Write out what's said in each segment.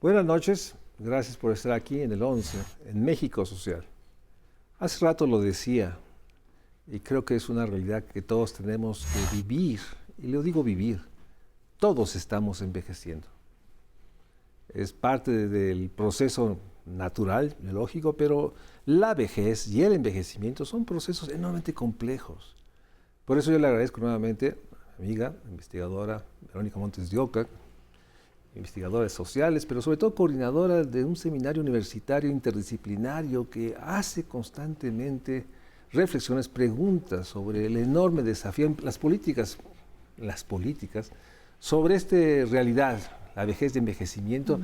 Buenas noches, gracias por estar aquí en el 11, en México Social. Hace rato lo decía, y creo que es una realidad que todos tenemos que vivir, y lo digo vivir, todos estamos envejeciendo. Es parte del proceso natural, biológico, pero la vejez y el envejecimiento son procesos enormemente complejos. Por eso yo le agradezco nuevamente a mi amiga, investigadora Verónica Montes de Oca, investigadora sociales, pero sobre todo coordinadora de un seminario universitario interdisciplinario que hace constantemente reflexiones, preguntas sobre el enorme desafío en las políticas, sobre esta realidad, la vejez de envejecimiento.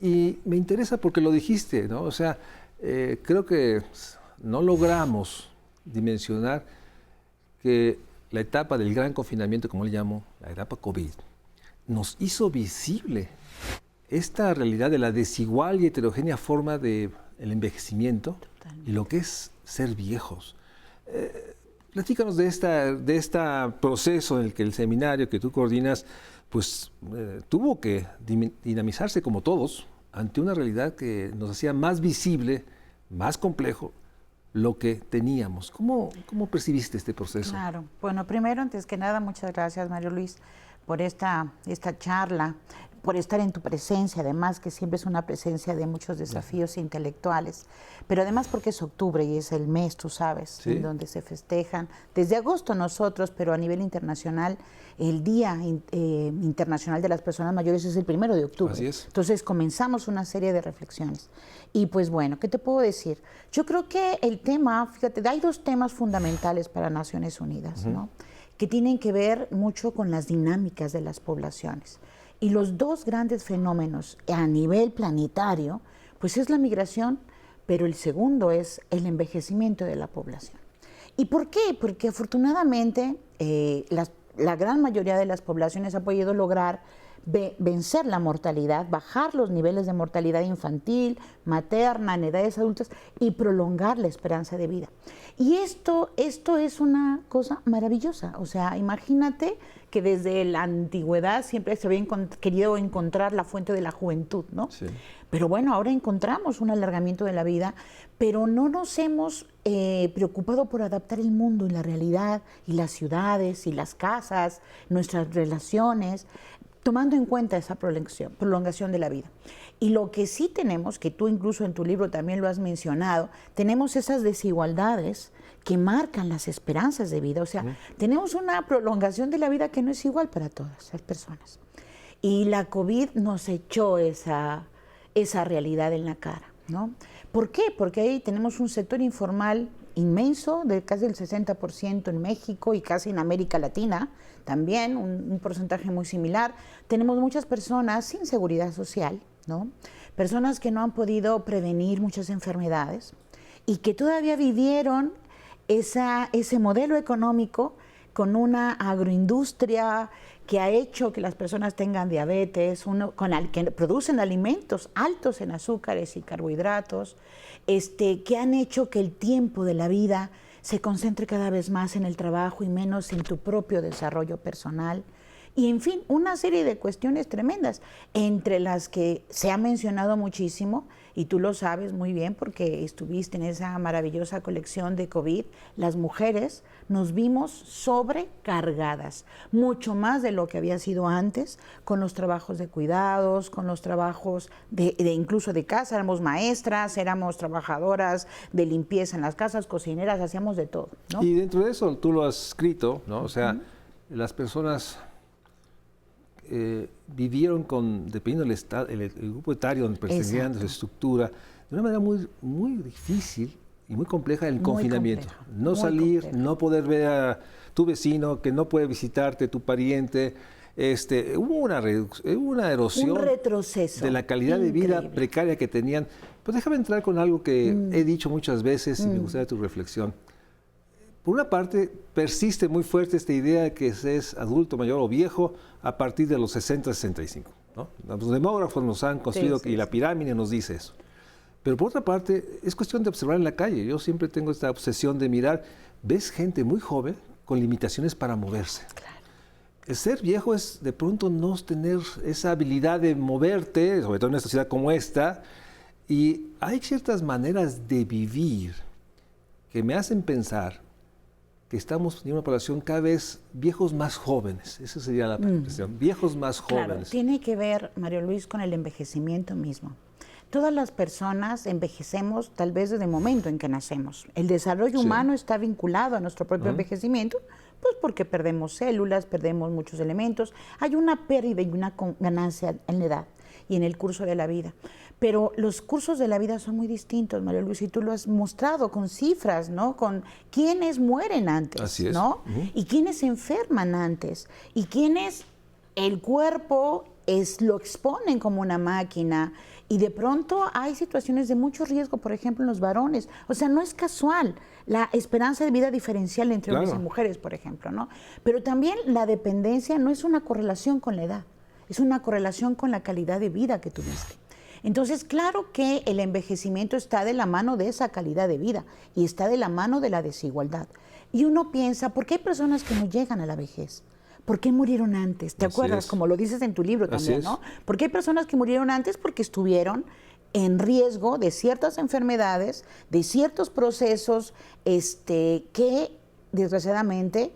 Y me interesa porque lo dijiste, ¿no? O sea, creo que no logramos dimensionar que la etapa del gran confinamiento, como le llamo, la etapa COVID, nos hizo visible esta realidad de la desigual y heterogénea forma del envejecimiento. Totalmente. Y lo que es ser viejos. Platícanos de este proceso en el que el seminario que tú coordinas pues tuvo que dinamizarse como todos ante una realidad que nos hacía más visible, más complejo, lo que teníamos. ¿Cómo percibiste este proceso? Claro. Bueno, primero, antes que nada, muchas gracias, Mario Luis, por esta charla, por estar en tu presencia, además, que siempre es una presencia de muchos desafíos intelectuales, pero además porque es octubre y es el mes, tú sabes, ¿sí? En donde se festejan, desde agosto nosotros, pero a nivel internacional, el Día Internacional de las Personas Mayores es el 1 de octubre. Así es. Entonces comenzamos una serie de reflexiones. Y pues bueno, ¿qué te puedo decir? Yo creo que el tema, fíjate, hay dos temas fundamentales para Naciones Unidas, ¿no? Que tienen que ver mucho con las dinámicas de las poblaciones. Y los dos grandes fenómenos a nivel planetario, pues es la migración, pero el segundo es el envejecimiento de la población. ¿Y por qué? Porque afortunadamente la gran mayoría de las poblaciones ha podido lograr vencer la mortalidad, bajar los niveles de mortalidad infantil, materna, en edades adultas y prolongar la esperanza de vida. Y esto es una cosa maravillosa. O sea, imagínate que desde la antigüedad siempre se había querido encontrar la fuente de la juventud, ¿no? Sí. Pero bueno, ahora encontramos un alargamiento de la vida, pero no nos hemos preocupado por adaptar el mundo y la realidad, y las ciudades, y las casas, nuestras relaciones, tomando en cuenta esa prolongación de la vida. Y lo que sí tenemos, que tú incluso en tu libro también lo has mencionado, tenemos esas desigualdades que marcan las esperanzas de vida. O sea, tenemos una prolongación de la vida que no es igual para todas las personas. Y la COVID nos echó esa realidad en la cara, ¿no? ¿Por qué? Porque ahí tenemos un sector informal inmenso, de casi el 60% en México y casi en América Latina, también un porcentaje muy similar. Tenemos muchas personas sin seguridad social, ¿no? Personas que no han podido prevenir muchas enfermedades y que todavía vivieron ese modelo económico con una agroindustria que ha hecho que las personas tengan diabetes, que producen alimentos altos en azúcares y carbohidratos, que han hecho que el tiempo de la vida se concentre cada vez más en el trabajo y menos en tu propio desarrollo personal. Y en fin, una serie de cuestiones tremendas, entre las que se ha mencionado muchísimo, y tú lo sabes muy bien porque estuviste en esa maravillosa colección de COVID, las mujeres nos vimos sobrecargadas, mucho más de lo que había sido antes, con los trabajos de cuidados, con los trabajos incluso de casa. Éramos maestras, éramos trabajadoras de limpieza en las casas, cocineras, hacíamos de todo, ¿no? Y dentro de eso tú lo has escrito, ¿no? O sea, las personas vivieron dependiendo del grupo etario donde pertenecían, de su estructura, de una manera muy, muy difícil y muy compleja el confinamiento. No salir, no poder ver a tu vecino, que no puede visitarte, tu pariente. Hubo una erosión, un retroceso de la calidad increíble de vida precaria que tenían. Pues déjame entrar con algo que he dicho muchas veces y me gustaría tu reflexión. Por una parte, persiste muy fuerte esta idea de que se es adulto, mayor o viejo a partir de los 60, 65. ¿no? Los demógrafos nos han construido y la pirámide nos dice eso. Pero por otra parte, es cuestión de observar en la calle. Yo siempre tengo esta obsesión de mirar. Ves gente muy joven con limitaciones para moverse. Claro. ser viejo es de pronto no tener esa habilidad de moverte, sobre todo en una sociedad como esta, y hay ciertas maneras de vivir que me hacen pensar que estamos en una población cada vez viejos más jóvenes. Esa sería la expresión, viejos más jóvenes. Claro, tiene que ver, Mario Luis, con el envejecimiento mismo. Todas las personas envejecemos tal vez desde el momento en que nacemos. El desarrollo humano está vinculado a nuestro propio envejecimiento, pues porque perdemos células, perdemos muchos elementos. Hay una pérdida y una ganancia en la edad y en el curso de la vida. Pero los cursos de la vida son muy distintos, Mario Luis, y tú lo has mostrado con cifras, ¿no? Con quiénes mueren antes, Así es. ¿no? Y quiénes se enferman antes, y quiénes el cuerpo lo exponen como una máquina, y de pronto hay situaciones de mucho riesgo, por ejemplo, en los varones. O sea, no es casual la esperanza de vida diferencial entre hombres y mujeres, por ejemplo, ¿no? Pero también la dependencia no es una correlación con la edad, es una correlación con la calidad de vida que tuviste. Entonces, claro que el envejecimiento está de la mano de esa calidad de vida y está de la mano de la desigualdad. Y uno piensa, ¿por qué hay personas que no llegan a la vejez? ¿Por qué murieron antes? ¿Te acuerdas? Como lo dices en tu libro también, ¿no? ¿Por qué hay personas que murieron antes? Porque estuvieron en riesgo de ciertas enfermedades, de ciertos procesos que desgraciadamente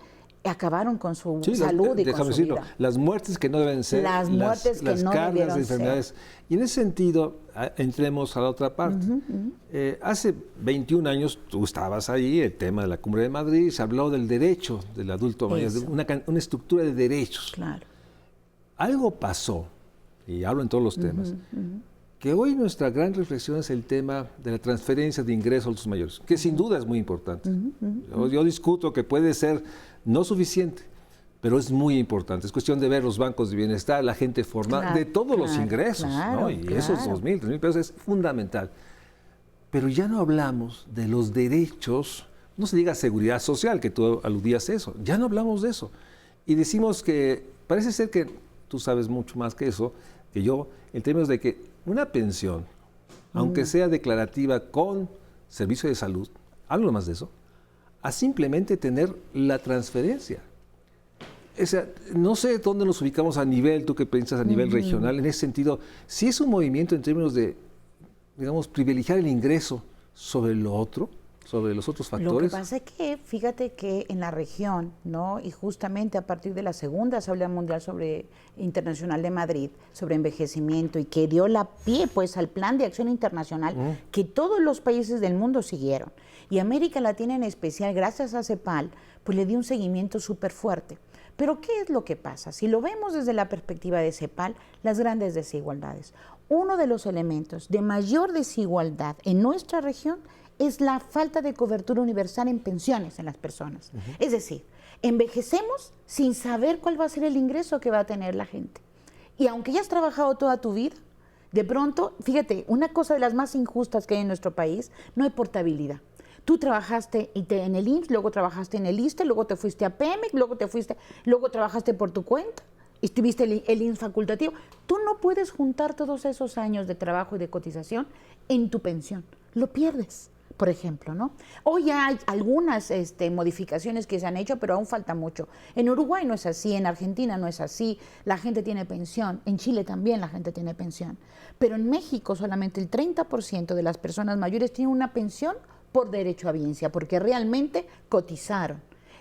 acabaron con su salud y con su vida. Las muertes que no deben ser, las muertes que no cargas de enfermedades. Ser. Y en ese sentido, entremos a la otra parte. Hace 21 años tú estabas ahí, el tema de la Cumbre de Madrid, se habló del derecho del adulto mayor, de una estructura de derechos. Claro. Algo pasó, y hablo en todos los temas, que hoy nuestra gran reflexión es el tema de la transferencia de ingresos a los mayores, que sin duda es muy importante. Yo discuto que puede ser no suficiente, pero es muy importante. Es cuestión de ver los bancos de bienestar, la gente formada, de todos los ingresos, ¿no? Y esos 2.000, 3.000 pesos es fundamental. Pero ya no hablamos de los derechos, no se diga seguridad social, que tú aludías a eso, ya no hablamos de eso. Y decimos que, parece ser que tú sabes mucho más que eso, que yo, en términos de que una pensión, aunque sea declarativa con servicio de salud, hablo más de eso, a simplemente tener la transferencia. O sea, no sé dónde nos ubicamos a nivel, tú qué piensas a nivel regional, en ese sentido, si es un movimiento en términos de, digamos, privilegiar el ingreso sobre lo otro, sobre los otros factores. Lo que pasa es que, fíjate que en la región, ¿no? Y justamente a partir de la segunda Asamblea Mundial Internacional de Madrid, sobre envejecimiento, y que dio la pie pues al Plan de Acción Internacional que todos los países del mundo siguieron. Y América Latina en especial, gracias a CEPAL, pues le dio un seguimiento súper fuerte. Pero ¿qué es lo que pasa? Si lo vemos desde la perspectiva de CEPAL, las grandes desigualdades. Uno de los elementos de mayor desigualdad en nuestra región es la falta de cobertura universal en pensiones en las personas. Es decir, envejecemos sin saber cuál va a ser el ingreso que va a tener la gente. Y aunque ya has trabajado toda tu vida, de pronto, fíjate, una cosa de las más injustas que hay en nuestro país, no hay portabilidad. Tú trabajaste en el IMSS, luego trabajaste en el ISSSTE, luego te fuiste a Pemex, luego trabajaste por tu cuenta, y tuviste el IMSS facultativo. Tú no puedes juntar todos esos años de trabajo y de cotización en tu pensión. Lo pierdes, por ejemplo, ¿no? Hoy ya hay algunas modificaciones que se han hecho, pero aún falta mucho. En Uruguay no es así, en Argentina no es así, la gente tiene pensión, en Chile también la gente tiene pensión. Pero en México solamente el 30% de las personas mayores tienen una pensión por derecho a biencia, porque realmente cotizaron.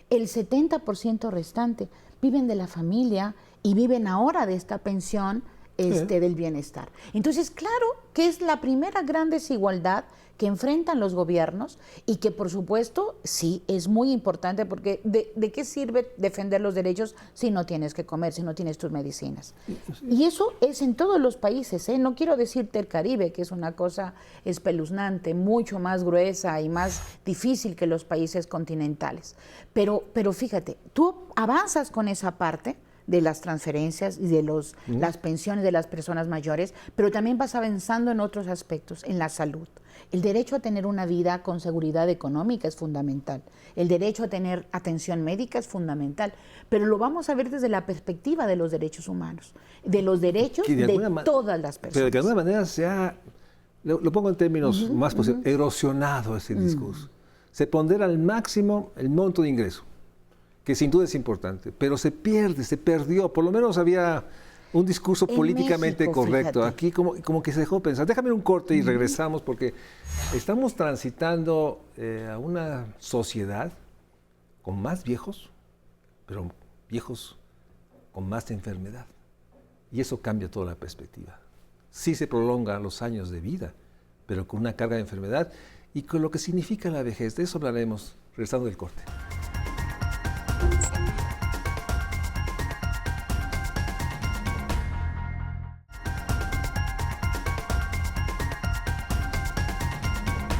El 70% restante viven de la familia y viven ahora de esta pensión del bienestar. Entonces, claro que es la primera gran desigualdad que enfrentan los gobiernos y que, por supuesto, sí es muy importante, porque ¿de qué sirve defender los derechos si no tienes que comer, si no tienes tus medicinas? Y eso es en todos los países, ¿eh? No quiero decirte el Caribe, que es una cosa espeluznante, mucho más gruesa y más difícil que los países continentales. Pero fíjate, tú avanzas con esa parte de las transferencias y de las pensiones de las personas mayores, pero también vas avanzando en otros aspectos, en la salud. El derecho a tener una vida con seguridad económica es fundamental. El derecho a tener atención médica es fundamental. Pero lo vamos a ver desde la perspectiva de los derechos humanos, de los derechos de todas las personas. Pero de alguna manera se ha, lo pongo en términos más posibles, erosionado ese discurso. Se pondera al máximo el monto de ingreso. que sin duda es importante, pero se perdió, por lo menos había un discurso En políticamente México, correcto. fíjate. Aquí como que se dejó pensar. Déjame un corte y regresamos porque estamos transitando a una sociedad con más viejos, pero viejos con más enfermedad. Y eso cambia toda la perspectiva. Sí se prolongan los años de vida, pero con una carga de enfermedad y con lo que significa la vejez. De eso hablaremos regresando del corte.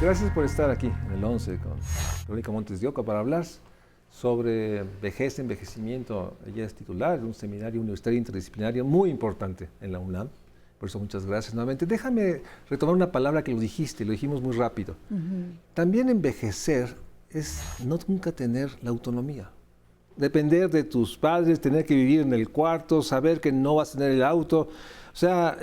Gracias por estar aquí en el 11 con Verónica Montes de Oca para hablar sobre vejez, envejecimiento. Ella es titular de un seminario universitario interdisciplinario muy importante en la UNAM. Por eso muchas gracias nuevamente. Déjame retomar una palabra que lo dijimos muy rápido. También envejecer es no nunca tener la autonomía. Depender de tus padres, tener que vivir en el cuarto, saber que no vas a tener el auto. O sea,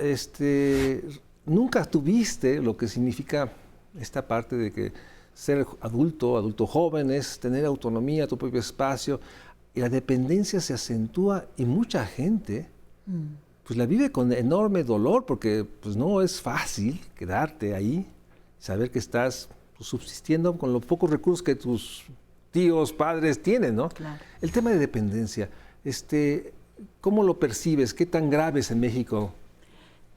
nunca tuviste lo que significa esta parte de que ser adulto joven es tener autonomía, tu propio espacio, y la dependencia se acentúa y mucha gente pues la vive con enorme dolor porque pues no es fácil quedarte ahí, saber que estás pues, subsistiendo con los pocos recursos que tus tíos, padres tienen, ¿no? Claro. El tema de dependencia, ¿cómo lo percibes? ¿Qué tan grave es en México?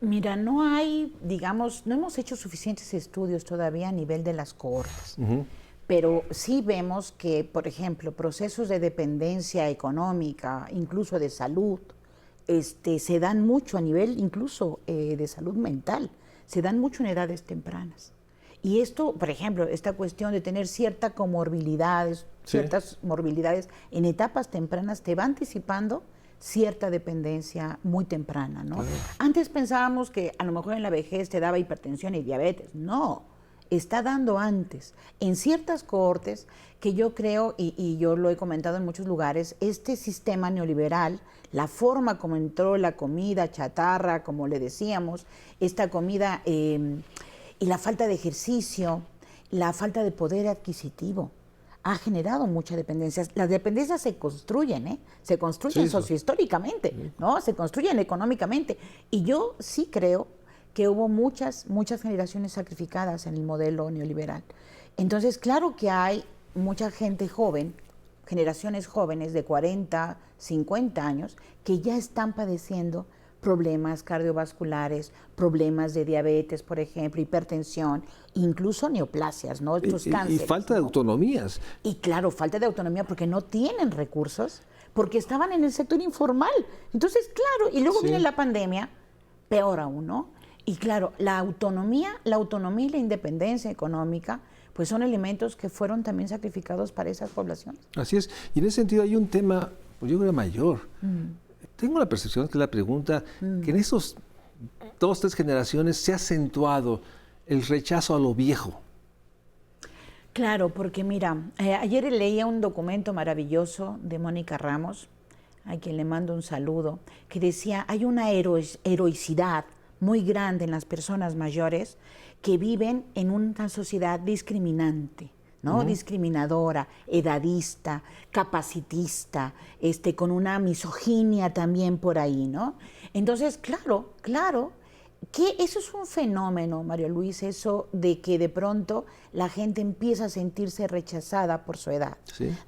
Mira, no hay, digamos, no hemos hecho suficientes estudios todavía a nivel de las cohortes, pero sí vemos que, por ejemplo, procesos de dependencia económica, incluso de salud, se dan mucho a nivel incluso de salud mental, se dan mucho en edades tempranas. Y esto, por ejemplo, esta cuestión de tener ciertas morbilidades en etapas tempranas te va anticipando cierta dependencia muy temprana, ¿no? Antes pensábamos que a lo mejor en la vejez te daba hipertensión y diabetes. No, está dando antes. En ciertas cohortes que yo creo, y yo lo he comentado en muchos lugares, este sistema neoliberal, la forma como entró la comida chatarra, como le decíamos, esta comida y la falta de ejercicio, la falta de poder adquisitivo, ha generado mucha dependencia. Las dependencias se construyen, se construyen sociohistóricamente, ¿no? Se construyen económicamente. Y yo sí creo que hubo muchas generaciones sacrificadas en el modelo neoliberal. Entonces, claro que hay mucha gente joven, generaciones jóvenes de 40, 50 años, que ya están padeciendo problemas cardiovasculares, problemas de diabetes, por ejemplo, hipertensión, incluso neoplasias, ¿no? Estos cánceres. Y falta de autonomías. Y claro, falta de autonomía porque no tienen recursos, porque estaban en el sector informal. Entonces, claro, y luego viene la pandemia, peor aún, ¿no? Y claro, la autonomía y la independencia económica, pues son elementos que fueron también sacrificados para esas poblaciones. Así es. Y en ese sentido hay un tema, pues yo creo, mayor. Tengo la percepción, que es la pregunta, que en esos 2, 3 generaciones se ha acentuado el rechazo a lo viejo. Claro, porque mira, ayer leía un documento maravilloso de Mónica Ramos, a quien le mando un saludo, que decía, hay una heroicidad muy grande en las personas mayores que viven en una sociedad discriminante, ¿no? Discriminadora, edadista, capacitista, con una misoginia también por ahí, ¿no? Entonces, claro, que eso es un fenómeno, Mario Luis, eso de que de pronto la gente empieza a sentirse rechazada por su edad,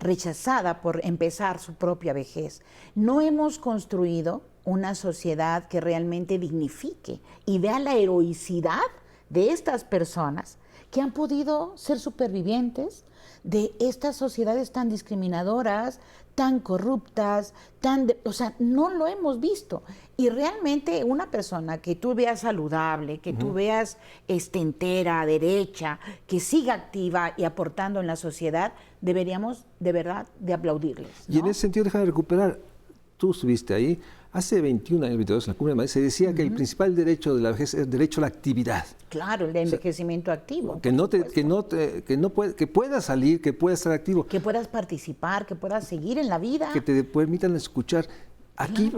rechazada por empezar su propia vejez. No hemos construido una sociedad que realmente dignifique y vea la heroicidad de estas personas que han podido ser supervivientes de estas sociedades tan discriminadoras, tan corruptas, o sea, no lo hemos visto. Y realmente una persona que tú veas saludable, que tú veas entera, derecha, que siga activa y aportando en la sociedad, deberíamos de verdad de aplaudirles, ¿no? Y en ese sentido, déjame recuperar, tú estuviste ahí, hace 21 años, 22, en la Cumbre de Madrid, se decía que el principal derecho de la vejez es el derecho a la actividad. Claro, el envejecimiento activo. Que puedas salir, que puedas estar activo. Que puedas participar, que puedas seguir en la vida. Que te permitan escuchar. Aquí,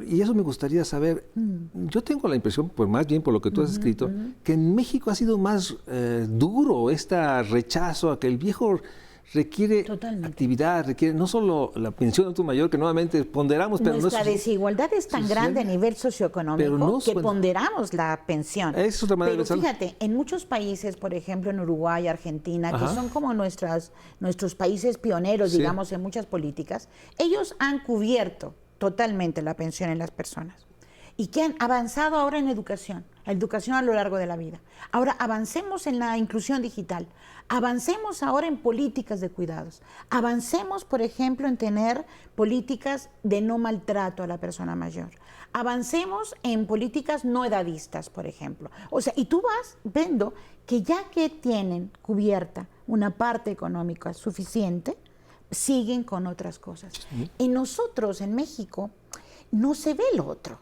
y eso me gustaría saber, yo tengo la impresión, pues más bien por lo que tú has escrito, que en México ha sido más duro este rechazo a que el viejo requiere Totalmente. actividad, requiere no solo la pensión de adulto mayor, que nuevamente ponderamos, pero Nuestra no es desigualdad es tan social, grande a nivel socioeconómico pero no que suena- ponderamos la pensión. Es otra manera Pero de pensarlo. fíjate, en muchos países, por ejemplo en Uruguay, Argentina, que Ajá. son como nuestros países pioneros, Sí. digamos, en muchas políticas, ellos han cubierto totalmente la pensión en las personas. Y que han avanzado ahora en educación a lo largo de la vida. Ahora avancemos en la inclusión digital, avancemos ahora en políticas de cuidados, avancemos, por ejemplo, en tener políticas de no maltrato a la persona mayor, avancemos en políticas no edadistas, por ejemplo. O sea, y tú vas viendo que ya que tienen cubierta una parte económica suficiente, siguen con otras cosas. Y nosotros en México no se ve lo otro.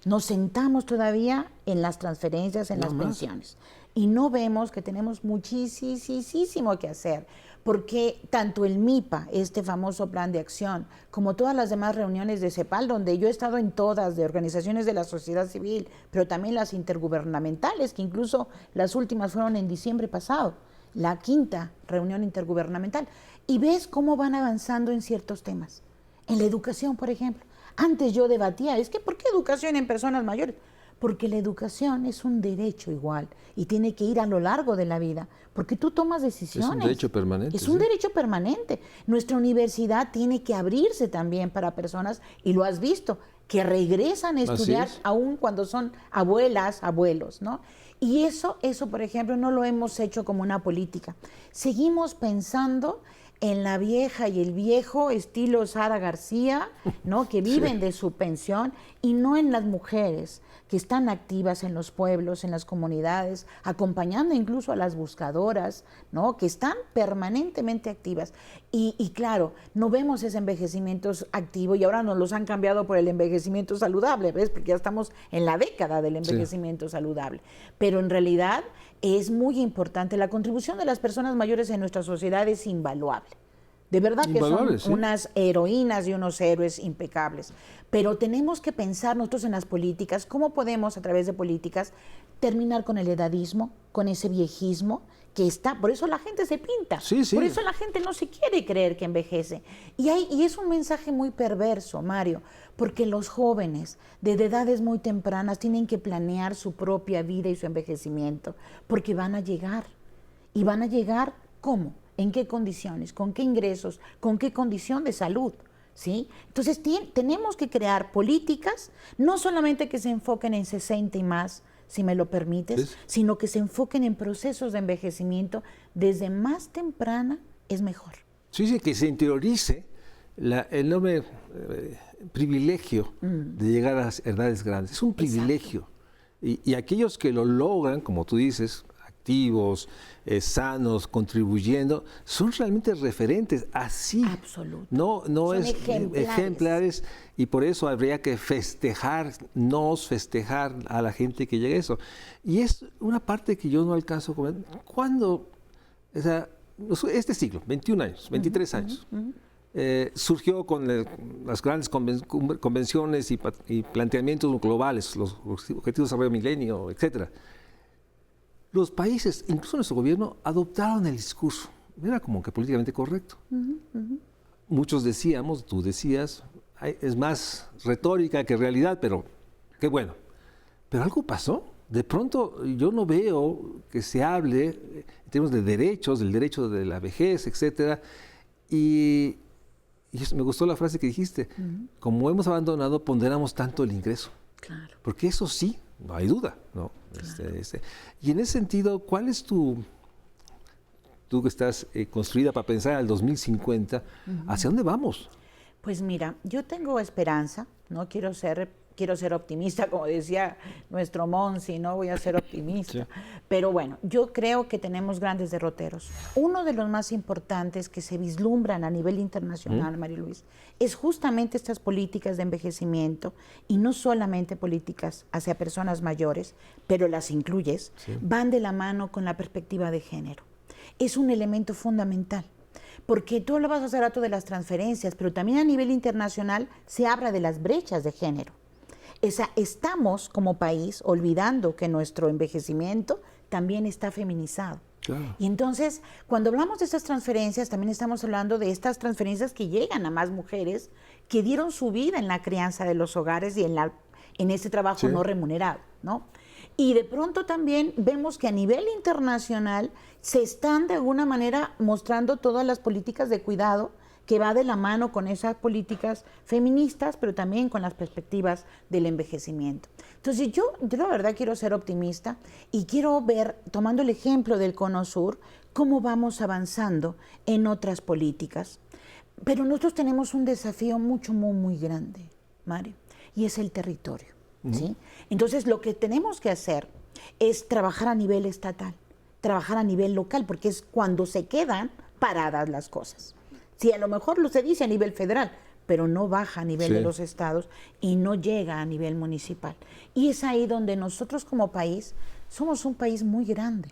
Nos sentamos todavía en las transferencias, en las pensiones, y no vemos que tenemos muchísimo que hacer, porque tanto el MIPA, este famoso plan de acción, como todas las demás reuniones de CEPAL, donde yo he estado en todas, de organizaciones de la sociedad civil, pero también las intergubernamentales, que incluso las últimas fueron en diciembre pasado, la 5ª reunión intergubernamental, y ves cómo van avanzando en ciertos temas. En la educación, por ejemplo. Antes yo debatía, es que ¿por qué educación en personas mayores? Porque la educación es un derecho igual y tiene que ir a lo largo de la vida, porque tú tomas decisiones. Es un derecho permanente. Es un sí. derecho permanente. Nuestra universidad tiene que abrirse también para personas, y lo has visto, que regresan a Así estudiar es. aún cuando son abuelas, abuelos, ¿no? Y eso, por ejemplo, no lo hemos hecho como una política. Seguimos pensando en la vieja y el viejo estilo Sara García, ¿no? Que viven de su pensión, y no en las mujeres que están activas en los pueblos, en las comunidades, acompañando incluso a las buscadoras, ¿no? Que están permanentemente activas. Y claro, no vemos ese envejecimiento activo, y ahora nos los han cambiado por el envejecimiento saludable, ¿ves? Porque ya estamos en la década del envejecimiento saludable. Pero en realidad es muy importante. La contribución de las personas mayores en nuestra sociedad es invaluable. De verdad que son unas heroínas y unos héroes impecables. Pero tenemos que pensar nosotros en las políticas, cómo podemos a través de políticas terminar con el edadismo, con ese viejismo que está. Por eso la gente se pinta. Sí, sí. Por eso la gente no se quiere creer que envejece. Y es un mensaje muy perverso, Mario, porque los jóvenes de edades muy tempranas tienen que planear su propia vida y su envejecimiento, porque van a llegar. ¿Y van a llegar cómo? ¿En qué condiciones? ¿Con qué ingresos? ¿Con qué condición de salud? ¿Sí? Entonces tenemos que crear políticas, no solamente que se enfoquen en 60 y más, si me lo permites, Sí. sino que se enfoquen en procesos de envejecimiento desde más temprana es mejor. Sí, que se interiorice el enorme privilegio de llegar a las edades grandes. Es un privilegio. Y aquellos que lo logran, como tú dices, activos, sanos, contribuyendo, son realmente referentes, así. Absoluto. No Son es ejemplares, y por eso habría que festejar a la gente que llega a eso. Y es una parte que yo no alcanzo a comer. ¿Cuándo? O sea, este siglo, 21 años, 23 años, surgió con las grandes convenciones y planteamientos globales, los Objetivos de Desarrollo Milenio, etcétera. Los países, incluso nuestro gobierno, adoptaron el discurso. Era como que políticamente correcto. Muchos decíamos, tú decías, es más retórica que realidad, pero qué bueno. Pero algo pasó. De pronto yo no veo que se hable en términos de derechos, del derecho de la vejez, etcétera. Y me gustó la frase que dijiste. Como hemos abandonado, ponderamos tanto el ingreso. Claro. Porque eso sí, no hay duda, ¿no? Claro. Y en ese sentido, ¿cuál es tú que estás construida para pensar al 2050, hacia dónde vamos? Pues mira, yo tengo esperanza, ¿no? Quiero ser optimista, como decía nuestro Monsi, ¿no? Voy a ser optimista. Sí. Pero bueno, yo creo que tenemos grandes derroteros. Uno de los más importantes que se vislumbran a nivel internacional, María Luis, es justamente estas políticas de envejecimiento, y no solamente políticas hacia personas mayores, pero las incluyes, van de la mano con la perspectiva de género. Es un elemento fundamental. Porque tú lo vas a hacer rato de las transferencias, pero también a nivel internacional se habla de las brechas de género. Estamos como país olvidando que nuestro envejecimiento también está feminizado. Claro. Y entonces, cuando hablamos de estas transferencias, también estamos hablando de estas transferencias que llegan a más mujeres que dieron su vida en la crianza de los hogares y en ese trabajo no remunerado, ¿no? Y de pronto también vemos que a nivel internacional se están de alguna manera mostrando todas las políticas de cuidado que va de la mano con esas políticas feministas, pero también con las perspectivas del envejecimiento. Entonces yo la verdad quiero ser optimista y quiero ver, tomando el ejemplo del Cono Sur, cómo vamos avanzando en otras políticas. Pero nosotros tenemos un desafío muy grande, Mario, y es el territorio. ¿Sí? Entonces lo que tenemos que hacer es trabajar a nivel estatal, trabajar a nivel local, porque es cuando se quedan paradas las cosas. Si a lo mejor se dice a nivel federal, pero no baja a nivel de los estados y no llega a nivel municipal. Y es ahí donde nosotros como país somos un país muy grande.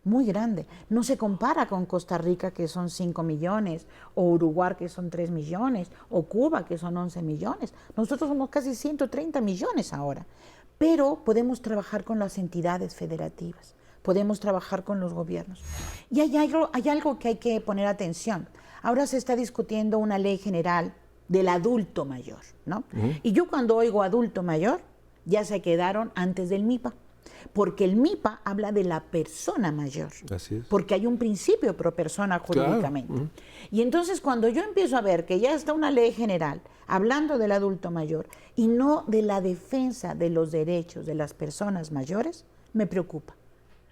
Muy grande. No se compara con Costa Rica, que son 5 millones, o Uruguay, que son 3 millones, o Cuba, que son 11 millones. Nosotros somos casi 130 millones ahora. Pero podemos trabajar con las entidades federativas, podemos trabajar con los gobiernos. Y hay algo que hay que poner atención. Ahora se está discutiendo una ley general del adulto mayor, ¿no? Y yo cuando oigo adulto mayor, ya se quedaron antes del MIPA. Porque el MIPA habla de la persona mayor. Así es. Porque hay un principio pro persona jurídicamente. Claro. Y entonces cuando yo empiezo a ver que ya está una ley general hablando del adulto mayor y no de la defensa de los derechos de las personas mayores, me preocupa.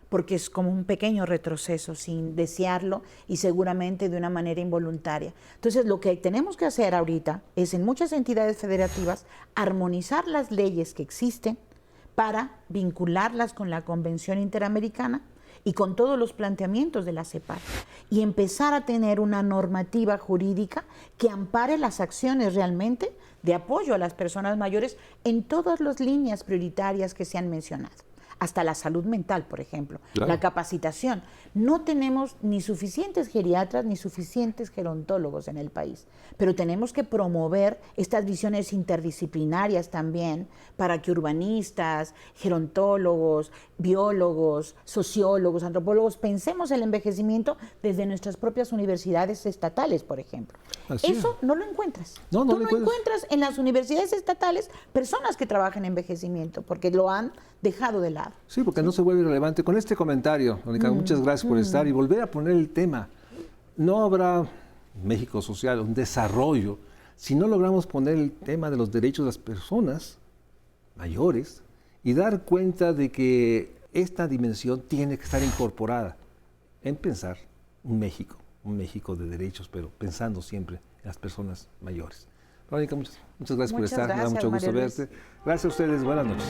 Porque es como un pequeño retroceso sin desearlo y seguramente de una manera involuntaria. Entonces lo que tenemos que hacer ahorita es en muchas entidades federativas armonizar las leyes que existen para vincularlas con la Convención Interamericana y con todos los planteamientos de la CEPAL y empezar a tener una normativa jurídica que ampare las acciones realmente de apoyo a las personas mayores en todas las líneas prioritarias que se han mencionado. Hasta la salud mental, por ejemplo, la capacitación. No tenemos ni suficientes geriatras ni suficientes gerontólogos en el país, pero tenemos que promover estas visiones interdisciplinarias también para que urbanistas, gerontólogos, biólogos, sociólogos, antropólogos, pensemos el envejecimiento desde nuestras propias universidades estatales, por ejemplo. Eso no lo encuentras. Tú no encuentras en las universidades estatales personas que trabajen en envejecimiento, porque lo han dejado de lado. Sí, porque no se vuelve relevante. Con este comentario, Mónica, muchas gracias por estar y volver a poner el tema. No habrá México social, un desarrollo, si no logramos poner el tema de los derechos de las personas mayores y dar cuenta de que esta dimensión tiene que estar incorporada en pensar un México de derechos, pero pensando siempre en las personas mayores. Mónica, muchas gracias por estar, me da mucho gusto verte. Gracias a ustedes, buenas noches.